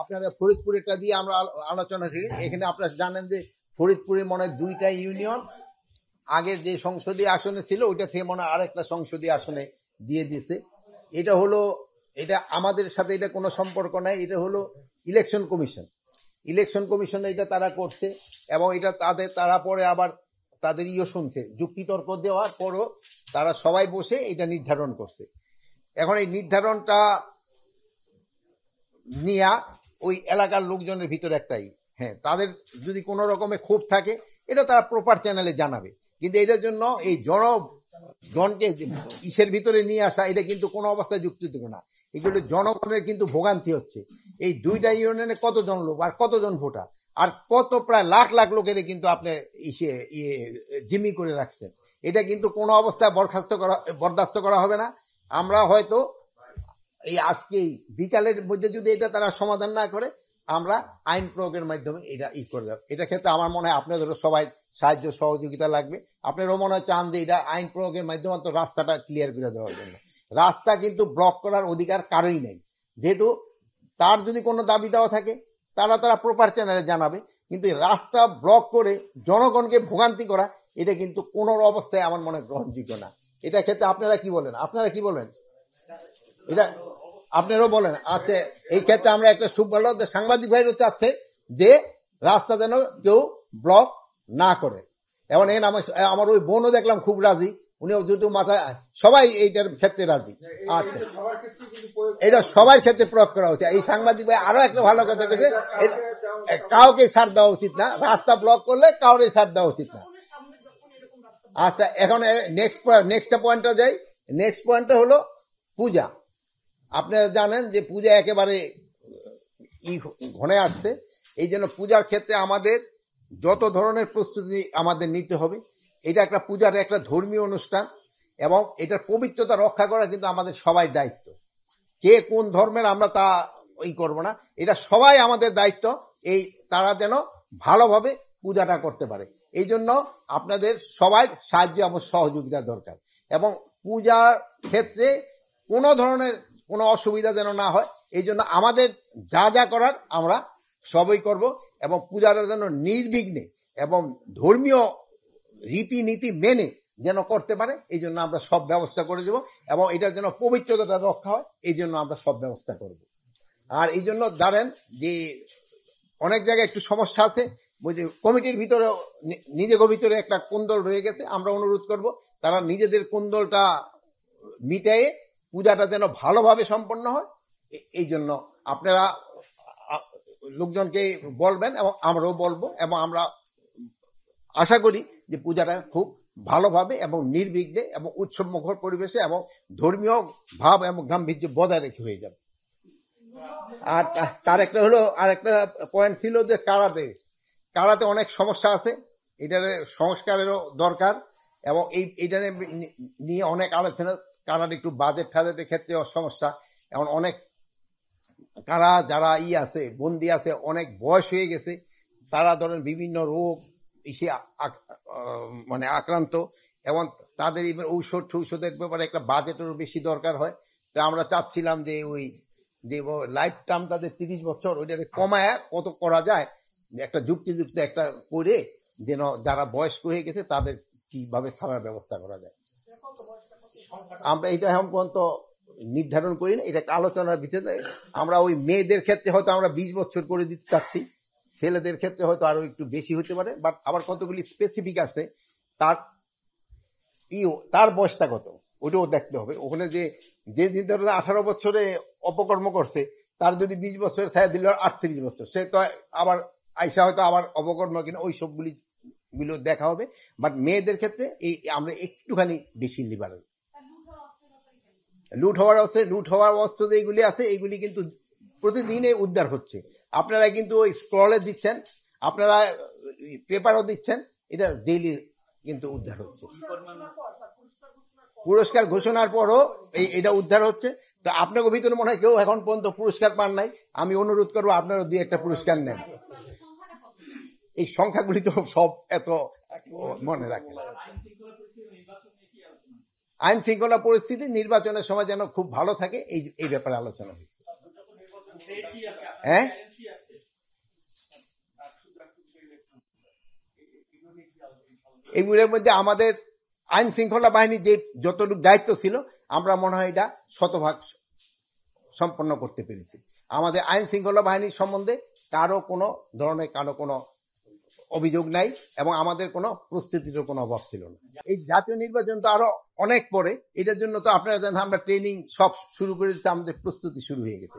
আপনারা ফরিদপুরেরটা দিয়ে আমরা আলোচনা করি। এখানে আপনারা জানেন যে ফরিদপুরে মনে হয় 2টা ইউনিয়ন আগের যে সংসদীয় আসনে ছিল ওইটা থেকে মনে হয় আরেকটা সংসদীয় আসনে দিয়ে দিয়েছে। এটা আমাদের সাথে এটা কোনো সম্পর্ক নাই। এটা হলো ইলেকশন কমিশন এটা তারা করছে এবং এটা তারা পরে আবার তাদের শুনছে, যুক্তিতর্ক দেওয়ার পরও তারা সবাই বসে এটা নির্ধারণ করছে। এখন এই নির্ধারণটা নিয়ে ওই এলাকার লোকজনের ভিতরে একটাই, হ্যাঁ, তাদের যদি কোনো রকমে ক্ষোভ থাকে এটা তারা প্রপার চ্যানেলে জানাবে, কিন্তু এটার জন্য এই জনগণকে ইসের ভিতরে নিয়ে আসা এটা কিন্তু কোনো অবস্থায় যুক্তিযুক্ত না। এগুলো জনগণের কিন্তু ভোগান্তি হচ্ছে। এই 2টা ইউনিয়নে কতজন লোক আর কতজন ভোটার আর কত প্রায় লাখ লাখ লোকের কিন্তু আপনি জিম্মি করে রাখছেন। এটা কিন্তু কোনো অবস্থায় বরদাস্ত করা হবে না। আমরা হয়তো এই আজকে বিকালের মধ্যে যদি এটা তারা সমাধান না করে আমরা আইন প্রয়োগের মাধ্যমে এটা করে দেব। এটা ক্ষেত্রে আমার মনে হয় আপনাদেরও সবাই সাহায্য সহযোগিতা লাগবে। আপনারাও মনে হয় চান যে এটা আইন প্রয়োগের মাধ্যমে তো রাস্তাটা ক্লিয়ার করে দেওয়ার জন্য। রাস্তা কিন্তু ব্লক করার অধিকার কারোই নেই, যেহেতু তার যদি কোনো দাবি দেওয়া থাকে তারা প্রপার চ্যানেলে জানাবে, কিন্তু রাস্তা ব্লক করে জনগণকে ভোগান্তি করা এটা কিন্তু কোনো অবস্থায় আমার মনে গ্রহণযোগ্য না। এটা ক্ষেত্রে আপনারা কি বলেন? এটা আপনারাও বলেন। আচ্ছা, এই ক্ষেত্রে আমরা একটা ভালো সাংবাদিক ভাইরও চাচ্ছে যে রাস্তা যেন কেউ ব্লক না করে। এবং আমার ওই বোনও দেখলাম খুব রাজি, উনিও যদি মাথায় সবাই এইটার ক্ষেত্রে রাজি। আচ্ছা, এটা সবার ক্ষেত্রে প্রয়োগ করা হচ্ছে। এই সাংবাদিক ভাই আরো একটা ভালো কথা বলেছে, কাউকে ছাড় দেওয়া উচিত না, রাস্তা ব্লক করলে কাউকে ছাড় দেওয়া উচিত না। আচ্ছা, এখন নেক্সট পয়েন্টটা যাই। নেক্সট পয়েন্টটা হলো পূজা। আপনারা জানেন যে পূজা একেবারে ঘনে আসছে। এই জন্য পূজার ক্ষেত্রে আমাদের যত ধরনের প্রস্তুতি আমাদের নিতে হবে। এটা একটা পূজার একটা ধর্মীয় অনুষ্ঠান এবং এটার পবিত্রতা রক্ষা করা কিন্তু আমাদের সবাই দায়িত্ব। কে কোন ধর্মের আমরা তা করব না, এটা সবাই আমাদের দায়িত্ব। তারা যেন ভালোভাবে পূজাটা করতে পারে, এই জন্য আপনাদের সবাই সাহায্য এবং সহযোগিতা দরকার। এবং পূজার ক্ষেত্রে কোনো ধরনের কোনো অসুবিধা যেন না হয়, এই জন্য আমাদের যা করার আমরা সবই করব এবং পূজাটা যেন নির্বিঘ্নে এবং ধর্মীয় রীতিনীতি মেনে যেন করতে পারে, এই জন্য আমরা সব ব্যবস্থা করে দেব এবং এটার জন্য পবিত্রতা রক্ষা হয়, এই জন্য আমরা সব ব্যবস্থা করব। আর এই জন্য ধরেন যে অনেক জায়গায় একটু সমস্যা আছে, বুঝে কমিটির ভিতরে নিজেদের ভিতরে একটা কোন্দল রয়ে গেছে। আমরা অনুরোধ করব তারা নিজেদের কোন্দলটা মিটায়ে পূজাটা যেন ভালোভাবে সম্পন্ন হয়। এই জন্য আপনারা লোকজনকে বলবেন এবং আমরাও বলবো এবং আমরা আশা করি যে পূজাটা খুব ভালোভাবে এবং নির্বিঘ্নে এবং উৎসবমুখর পরিবেশে এবং ধর্মীয় ভাব এবং গাম্ভীর্য বজায় রেখে হয়ে যাবে। আর তার একটা হলো আর একটা পয়েন্ট ছিল যে কারাতে অনেক সমস্যা আছে, এটার সংস্কারেরও দরকার এবং এইটা নিয়ে অনেক আলোচনা। কারার একটু বাজেটের ক্ষেত্রে সমস্যা, এবং অনেক কারা যারা আছে বন্দী আছে অনেক বয়স হয়ে গেছে, তারা ধরেন বিভিন্ন রোগ মানে আক্রান্ত এবং তাদের ঔষধের ব্যাপারে একটা বাজেটেরও বেশি দরকার হয়। তো আমরা চাচ্ছিলাম যে ওই যে লাইফ টার্মটা 30 বছর ওইটাকে কমায় কত করা যায়, একটা যুক্তিযুক্ত একটা করে যেন যারা বয়স্ক হয়ে গেছে তাদের কিভাবে ছাড়ার ব্যবস্থা করা যায়। আমরা এটা এখন পর্যন্ত নির্ধারণ করি না, এটা একটা আলোচনার ভিতরে। আমরা ওই মেয়েদের ক্ষেত্রে হয়তো আমরা 20 বছর করে দিতে চাচ্ছি, ছেলেদের ক্ষেত্রে হয়তো আরো একটু বেশি হতে পারে, বাট আবার কতগুলি স্পেসিফিক আছে তার বয়সটা কত ওটাও দেখতে হবে। ওখানে যে ধরনের 18 বছরে অপকর্ম করছে তার যদি 20 বছর ছায়া দিল 38 বছর, সে তো আবার আইসা হয়তো আবার অপকর্ম কিনা ওই সবগুলি দেখা হবে। বাট মেয়েদের ক্ষেত্রে আমরা একটুখানি বেশি লিবারেল। লুট হওয়ার অস্ত্র যেগুলি আছে এইগুলি কিন্তু প্রতিদিনে উদ্ধার হচ্ছে। আপনারা কিন্তু ওই স্ক্রলে দিচ্ছেন, আপনারা পেপারও দিচ্ছেন, এটা ডেইলি কিন্তু উদ্ধার হচ্ছে। পুরস্কার ঘোষণার পরও এটা উদ্ধার হচ্ছে। তো আপনাকে ভিতরে মনে হয় কেউ এখন পর্যন্ত পুরস্কার পান নাই, আমি অনুরোধ করবো আপনারা 2-1টা পুরস্কার নেন। এই সংখ্যাগুলি তো সব এত মনে রাখেন। আইন শৃঙ্খলা পরিস্থিতি নির্বাচনের সময় যেন খুব ভালো থাকে, এই ব্যাপারে আলোচনা হয়েছে। হ্যাঁ, এগুলোর মধ্যে আমাদের আইন শৃঙ্খলা বাহিনীর যে যতটুকু দায়িত্ব ছিল আমরা মনে হয় এটা শতভাগ সম্পন্ন করতে পেরেছি। আমাদের আইন শৃঙ্খলা বাহিনীর সম্বন্ধে কারো কোনো অভিযোগ নাই এবং আমাদের কোনো প্রস্তুতির কোনো অভাব ছিল না। এই জাতীয় নির্বাচন তো আরো অনেক পরে, এটার জন্য তো আপনারা জানেন আমরা ট্রেনিং সব শুরু করে দিতে আমাদের প্রস্তুতি শুরু হয়ে গেছে।